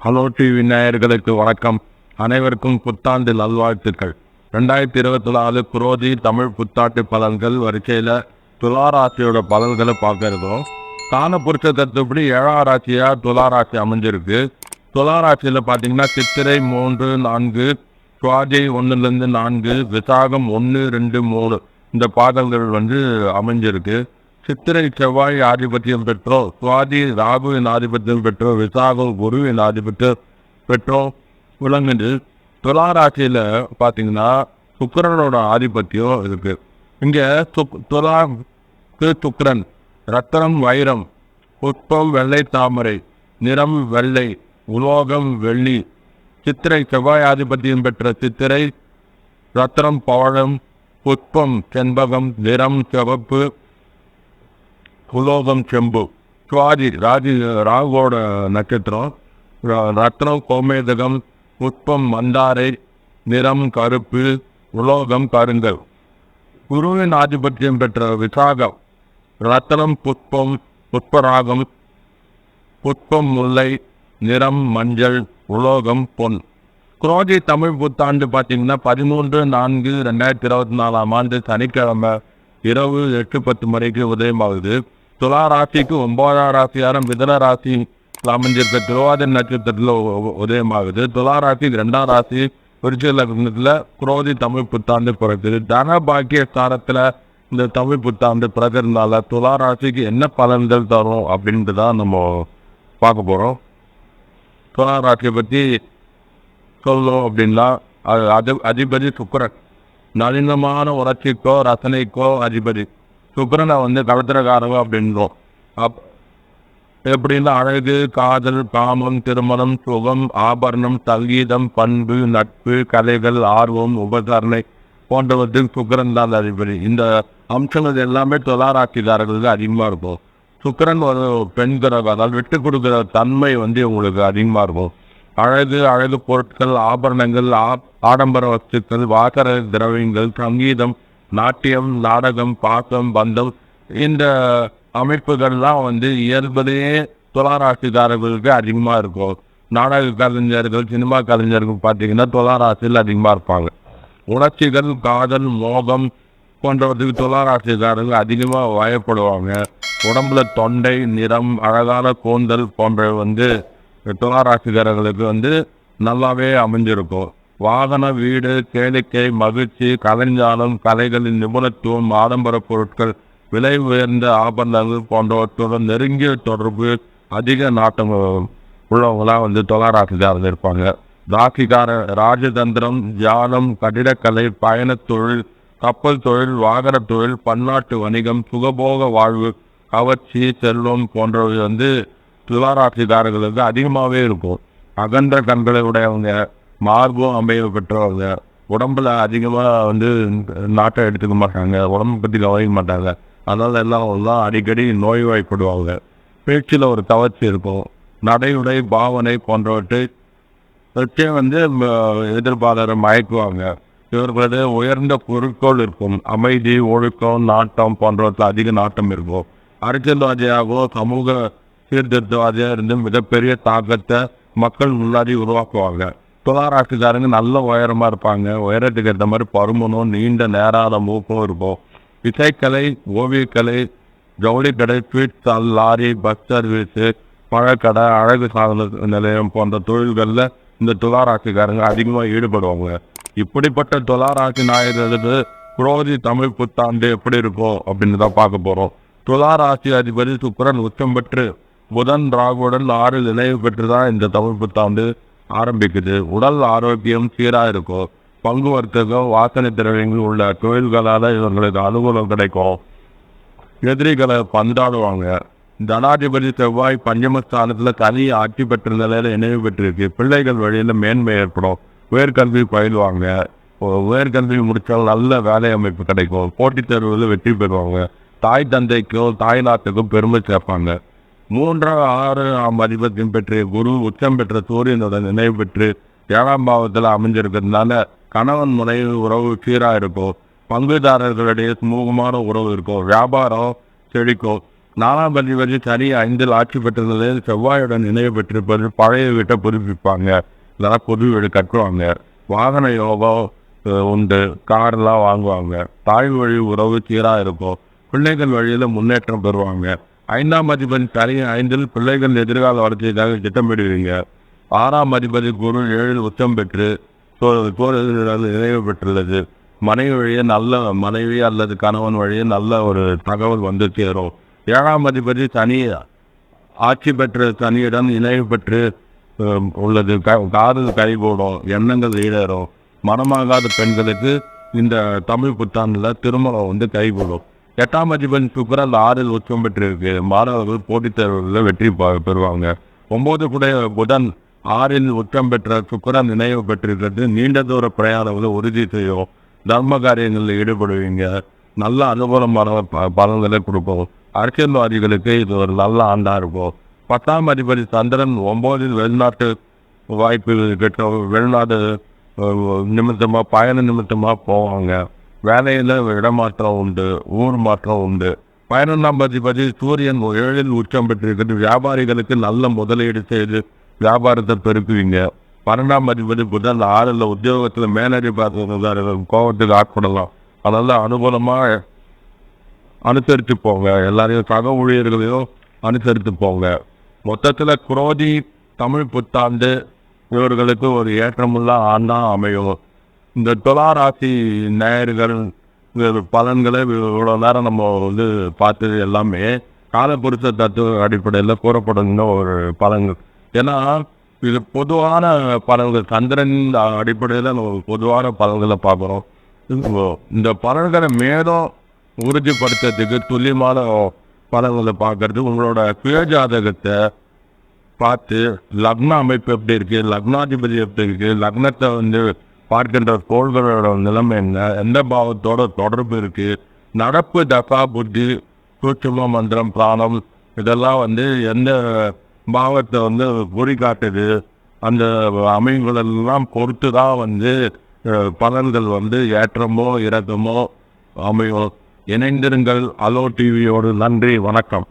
Hello TV நேயர்களுக்கு வணக்கம். அனைவருக்கும் புத்தாண்டு நல்வாழ்த்துக்கள். 2024 குரோதி தமிழ் புத்தாண்டு பலன்கள் வரிசையில் துளாராசியோட பலன்களை பார்க்க இருக்கோம். காண புருஷ தத்துப்படி 7ஆம் ராசியா துளாராசி அமைஞ்சிருக்கு. துளாராசியில் பார்த்தீங்கன்னா சித்திரை 3, 4, சுவாதி 1-4, விசாகம் 1, 2, 3 இந்த பாதங்கள் அமைஞ்சிருக்கு. சித்திரை செவ்வாய் ஆதிபத்தியம் பெற்றோம், சுவாதி ராகுவின் ஆதிபத்தியம் பெற்றோம், விசாகம் குருவின் ஆதிபத்தியம் பெற்றோம் விளங்குது. துளாராசியில் பார்த்தீங்கன்னா சுக்கிரனோட ஆதிபத்தியம் இருக்கு. இங்கே துலாக்கு சுக்கிரன் ரத்தனம் வைரம், புஷ்பம் வெள்ளை தாமரை, நிறம் வெள்ளை, உலோகம் வெள்ளி. சித்திரை செவ்வாய் ஆதிபத்தியம் பெற்ற சித்திரை ரத்தனம் பவழம், புஷ்பம் செண்பகம், நிறம் சிவப்பு, உலோகம் செம்பு. சுவாதி ராகுவோட நட்சத்திரம், ரத்னம் கோமேதகம், புஷ்பம் மந்தாரை, நிறம் கருப்பு, உலோகம் கருங்கல். குருவின் ஆதிபத்தியம் பெற்ற விசாகம் ரத்தனம் புஷ்பம், புஷ்பராகம், புஷ்பம் முல்லை, நிறம் மஞ்சள், உலோகம் பொன். குரோதி தமிழ் புத்தாண்டு பார்த்தீங்கன்னா 13-4-2024 சனிக்கிழமை இரவு 8:10 மணிக்கு உதயமாகுது. துலா ராசிக்கு 9ஆம் ராசியான மிதுன ராசி அமைஞ்சிருக்க திருவாதிரை நட்சத்திரத்தில் உதயமாகுது. துலா ராசிக்கு 2ஆம் ராசி விருச்சிக லக்னத்தில் குரோதி தமிழ் புத்தாண்டு பிறகுது. தன பாக்கிய ஸ்தானத்தில் இந்த தமிழ் புத்தாண்டு பிறகுறதுனால துலா ராசிக்கு என்ன பலன்கள் தரும் அப்படின்ட்டு தான் நம்ம பார்க்க போகிறோம். துலா ராசியை பற்றி சொல்லணும் அப்படின்னா அதிபதி சுக்கிரன், நளினமான உணர்ச்சிக்கோ ரசனைக்கோ அதிபதி. சுக்கிரனை கலத்திரக்காரங்க அப்படின்றோம். எப்படின்னா அழகு, காதல், காமம், திருமணம், சுகம், ஆபரணம், சங்கீதம், பண்பு, நட்பு, கலைகள், ஆர்வம், உபகரணை போன்றவற்றுக்கு சுக்கிரன் தான் அதிபதி. இந்த அம்சங்கள் எல்லாமே துளாராசிக்காரர்களுக்கு அதிகமாக இருக்கும். சுக்கிரன் ஒரு பெண் கிரகம், அதாவது விட்டு கொடுக்குற தன்மை உங்களுக்கு அதிகமாக இருக்கும். அழகு பொருட்கள், ஆபரணங்கள், ஆடம்பர வஸ்துக்கள், வாசர திரவியங்கள், சங்கீதம், நாட்டியம், நாடகம், பாசம், பந்தம் இந்த அமைப்புகள்லாம் இயல்பதையே துளாராசிக்காரர்களுக்கு அதிகமாக இருக்கும். நாடக கலைஞர்கள், சினிமா கலைஞர்கள் பார்த்தீங்கன்னா துளாராசியில் அதிகமாக இருப்பாங்க. உணர்ச்சிகள், காதல், மோகம் போன்றவற்றுக்கு துளாராசிக்காரர்கள் அதிகமாக வயப்படுவாங்க. உடம்புல தொண்டை, நிறம், அழகான கூந்தல் போன்ற துளாராசிக்காரர்களுக்கு நல்லாவே அமைஞ்சிருக்கும். வாகன, வீடு, கேளிக்கை, மகிழ்ச்சி, கலைஞானம், கலைகளின் நிபுணத்துவம், ஆடம்பர பொருட்கள், விலை உயர்ந்த ஆபரணங்கள் போன்றவற்றுடன் நெருங்கிய தொடர்பு, அதிக நாட்டம் உள்ளவங்களாம் துளாராசிக்காரர்கள் இருப்பாங்க. ராசிக்கார ராஜதந்திரம், தியானம், கட்டிடக்கலை, பயணத் தொழில், கப்பல் தொழில், வாகன தொழில், பன்னாட்டு வணிகம், சுகபோக வாழ்வு, கவர்ச்சி, செல்வம் போன்றவை துளாராசிக்காரர்களுக்கு அதிகமாகவே இருக்கும். அகன்ற கண்களை உடையவங்க, மார்பும் அமைய பெற்றவங்க, உடம்புல அதிகமாக நாட்டை எடுத்துக்க மாட்டாங்க, உடம்பு பற்றி கவனிக்க மாட்டாங்க. அதனால எல்லாம் அடிக்கடி நோய்வாய்ப்படுவாங்க. பேச்சில் ஒரு கவர்ச்சி இருக்கும். நடையுடை, பாவனை போன்றவற்றை எதிர்பார்த்த மயக்குவாங்க. இவர்களது உயர்ந்த பொருட்கள் இருக்கும். அமைதி, ஒழுக்கம், நாட்டம் போன்றவற்றில் அதிக நாட்டம் இருக்கும். அரசியல்வாதியாகவோ சமூக சீர்திருத்தவாதியாக இருந்து மிகப்பெரிய தாக்கத்தை மக்கள் முன்னாடி உருவாக்குவாங்க. துளாராசிக்காரங்க நல்ல உயரமாக இருப்பாங்க. உயரத்துக்கு ஏற்ற மாதிரி பருமனும் நீண்ட நேரான மூக்கும் இருக்கும். இசைக்கலை, ஓவியக்கலை, ஜவுளிக்கடை, sweet stall, lorry, bus service, பழக்கடை, அழகு சாதன நிலையம் போன்ற தொழில்களில் இந்த துளாராசிக்காரங்க அதிகமாக ஈடுபடுவாங்க. இப்படிப்பட்ட துளாராசி நாயகர்களுக்கு குரோதி தமிழ் புத்தாண்டு எப்படி இருக்கும் அப்படின்னு தான் பார்க்க போகிறோம். துளாராசி அதிபதி சுக்கிரன் உச்சம் பெற்று புதன் ராகுவுடன் 6 இணைவு பெற்று தான் இந்த தமிழ் புத்தாண்டு ஆரம்பிக்குது. உடல் ஆரோக்கியம் சீராக இருக்கும். பங்கு வர்த்தகம், வாசனை திரவியங்கள் உள்ள தொழில்களால் இவர்களுக்கு அனுகூலம் கிடைக்கும். எதிரிகளை பந்தாடுவாங்க. தனாதிபதி செவ்வாய் பஞ்சமஸ்தானத்தில் தனி ஆட்சி பெற்ற நிலையில் இணைவு பெற்றிருக்கு. பிள்ளைகள் வழியில் மேன்மை ஏற்படும். உயர்கல்வி பயிலுவாங்க. உயர்கல்வி முடித்தால் நல்ல வேலை அமைப்பு கிடைக்கும். போட்டித் தேர்வுகளில் வெற்றி பெறுவாங்க. தாய் தந்தைக்கும் தாய்நாட்டுக்கும் பெருமை சேர்ப்பாங்க. 3-6 அதிபத்தியம் பெற்று குரு உச்சம் பெற்ற சூரியனோட நினைவு பெற்று 7ஆம் பாவத்தில் அமைஞ்சிருக்கிறதுனால கணவன் மனைவி உறவு சீராக இருக்கும். பங்குதாரர்களிடையே சுமூகமான உறவு இருக்கும். வியாபாரம் செழிக்கும். 4ஆம் அதிபதி சனி 5ல் ஆட்சி பெற்ற நிலையில் செவ்வாயுடன் இணைவு பெற்றிருப்பது பழைய வீட்டை புதுப்பிப்பாங்க, இல்லைன்னா புது வீடு கட்டுவாங்க. வாகன யோகம் உண்டு, கார்லாம் வாங்குவாங்க. தாய் வழி உறவு சீராக இருக்கும். பிள்ளைகள் வழியில் முன்னேற்றம் பெறுவாங்க. 5ஆம் அதிபதி சனி 5ல் பிள்ளைகள் எதிர்கால வளர்ச்சிக்காக திட்டமிடுவீங்க. 6ஆம் அதிபதி குரு 7ல் உச்சம் பெற்று நினைவு பெற்றுள்ளது. மனைவி வழியே நல்ல மனைவி அல்லது கணவன் வழியே நல்ல ஒரு தகவல் வந்து சேரும். 7ஆம் அதிபதி சனி ஆட்சி பெற்ற சனியுடன் இணைவு பெற்று உள்ளது. காதல் கைகூடும், எண்ணங்கள் ஈடேறும். மனமாகாத பெண்களுக்கு இந்த தமிழ் புத்தாண்டில் திருமணம் வந்து கைகூடும். 8ஆம் அதிபதி சுக்கிரன் 6ல் உச்சம் பெற்றிருக்கு. மாணவர்கள் போட்டித் தேர்வுகளில் வெற்றி பெறுவாங்க. 9 கூட புதன் 6ல் உச்சம் பெற்ற சுக்கிரன் நினைவு பெற்றிருக்கிறது. நீண்ட தூர பிரயாணங்களை உறுதி செய்யும். தர்ம காரியங்களில் ஈடுபடுவீங்க. நல்ல அனுகூலமான பலன்களை கொடுக்கும். அரசியல்வாதிகளுக்கு இது ஒரு நல்ல ஆண்டாக இருக்கும். 10ஆம் அதிபதி சந்திரன் 9ல் வெளிநாட்டு வாய்ப்புகள் கிட்ட வெளிநாடு நிமித்தமாக பயண நிமித்தமாக போவாங்க. வேலையில் இடமாற்றம் உண்டு, ஊர் மாற்றம் உண்டு. 11ஆம் அதிபதி சூரியன் 7ல் உச்சம் பெற்றிருக்கிறது. வியாபாரிகளுக்கு நல்ல முதலீடு செய்து வியாபாரத்தை பெருக்குவீங்க. 12ஆம் அதிபதி புதன் 6ல் உத்தியோகத்தில் மேலதிகாரிகள் கோபத்துக்கு ஆட்படலாம். அதெல்லாம் அனுகூலமாக அனுசரித்து போங்க. எல்லாரையும் சக ஊழியர்களையும் அனுசரித்து போங்க. மொத்தத்தில் குரோதி தமிழ் புத்தாண்டு இவர்களுக்கு ஒரு ஏற்றமுள்ள ஆண்டா அமையும். இந்த துலா ராசி நேயர்கள் பலன்களை இவ்வளோ நேரம் நம்ம வந்து பார்த்தது எல்லாமே காலப்புருஷ தத்துவ அடிப்படையில் கூறப்படுகின்ற ஒரு பலன்கள். ஏன்னா இது பொதுவான பலன்கள், சந்திரனின் அடிப்படையில் நம்ம பொதுவான பலன்களை பார்க்குறோம். இந்த பலன்களை மேலும் உறுதிப்படுத்துறதுக்கு துல்லியமான பலன்களை பார்க்கறது உங்களோட சுயஜாதகத்தை பார்த்து லக்ன அமைப்பு எப்படி இருக்கு, லக்னாதிபதி எப்படி இருக்கு, லக்னத்தை வந்து பார்க்கின்ற கோள்களோட நிலைமை என்ன, எந்த பாவத்தோட தொடர்பு இருக்கு, நடப்பு தசா புத்தி சூட்சும மந்திரம் பிராணம் இதெல்லாம் வந்து எந்த பாவத்தை வந்து குறிகாட்டுது, அந்த அமைவுகளெல்லாம் பொறுத்து தான் வந்து பலன்கள் வந்து ஏற்றமோ இறக்கமோ அமையும். இணைந்திருங்கள் அலோ டிவியோடு. நன்றி, வணக்கம்.